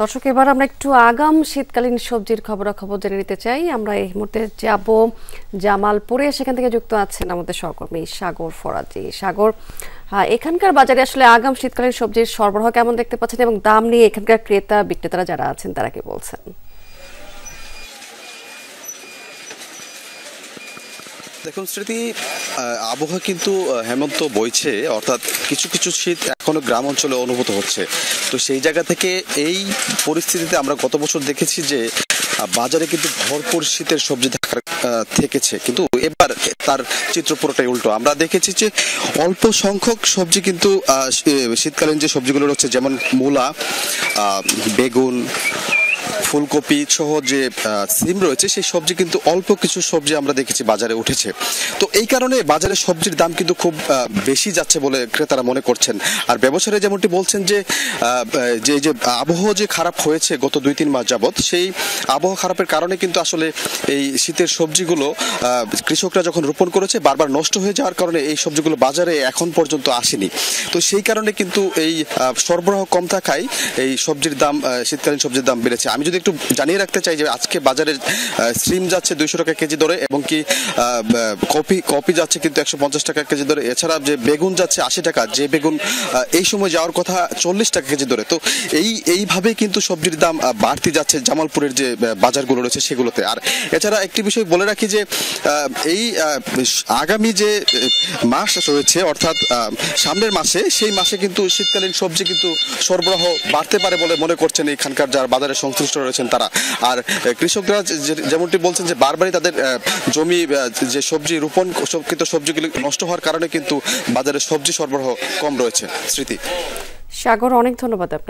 দর্শক, এবার আমরা একটু আগাম শীতকালীন সবজির খবরাখবর জেনে নিতে চাই। আমরা এই মুহূর্তে যাব জামালপুরে, সেখান থেকে যুক্ত আছেন আমাদের সহকর্মী সাগর ফরাজি। সাগর, এখানকার বাজারে আসলে আগাম শীতকালীন সবজির সরবরাহ কেমন দেখতে পাচ্ছেন এবং দাম নিয়ে এখানকার ক্রেতা বিক্রেতারা যারা আছেন তারা কি বলছেন? দেখুন স্মৃতি, আবহাওয়া কিন্তু হেমন্ত বইছে, অর্থাৎ কিছু কিছু শীত এখনো গ্রাম অঞ্চলে অনুভূত হচ্ছে। তো সেই জায়গা থেকে এই পরিস্থিতিতে আমরা গত বছর দেখেছি যে বাজারে কিন্তু ভরপুর শীতের সবজি থেকেছে, কিন্তু এবার তার চিত্র পুরোটাই উল্টো। আমরা দেখেছি যে অল্প সংখ্যক সবজি কিন্তু শীতকালীন যে সবজিগুলো রয়েছে, যেমন মূলা, বেগুন, ফুলকপি সহ যে সিম রয়েছে, সেই সবজি কিন্তু অল্প কিছু সবজি আমরা দেখেছি বাজারে উঠেছে। তো এই কারণে বাজারে সবজির দাম কিন্তু খুব বেশি যাচ্ছে বলে ক্রেতারা মনে করছেন। আর ব্যবসায়ীরা যেমনটি বলছেন যে যে আবহাওয়া যে খারাপ হয়েছে গত 2-3 মাস যাবৎ, সেই আবহাওয়া খারাপের কারণে কিন্তু আসলে এই শীতের সবজিগুলো কৃষকরা যখন রোপণ করেছে বারবার নষ্ট হয়ে যাওয়ার কারণে এই সবজিগুলো বাজারে এখন পর্যন্ত আসেনি। তো সেই কারণে কিন্তু এই সরবরাহ কম থাকায় এই সবজির দাম, শীতকালীন সবজির দাম বেড়েছে। আমি যদি একটু জানিয়ে রাখতে চাই যে আজকে বাজারে সিম যাচ্ছে 200 টাকা কেজি দরে, এবং কি কপি যাচ্ছে কিন্তু 150 টাকা কেজি দরে। এছাড়া যে বেগুন যাচ্ছে 80 টাকা, যে বেগুন এই সময় যাওয়ার কথা 40 টাকা কেজি দরে। তো এইভাবে কিন্তু সবজির দাম বাড়তি যাচ্ছে জামালপুরের যে বাজারগুলো রয়েছে সেগুলোতে। আর এছাড়া একটি বিষয় বলে রাখি যে এই আগামী যে মাস রয়েছে, অর্থাৎ সামনের মাসে, সেই মাসে কিন্তু শীতকালীন সবজি কিন্তু সরবরাহ বাড়তে পারে বলে মনে করছেন এখানকার যারা বাজারে সংশ্লিষ্ট রয়েছেন তারা। আর কৃষকরা যেমনটি বলছেন যে বারবারই তাদের জমি যে সবজি রোপণকৃত সবজিগুলি নষ্ট হওয়ার কারণে কিন্তু বাজারে সবজি সরবরাহ কম রয়েছে। স্মৃতি। সাগর, অনেক ধন্যবাদ আপনাকে।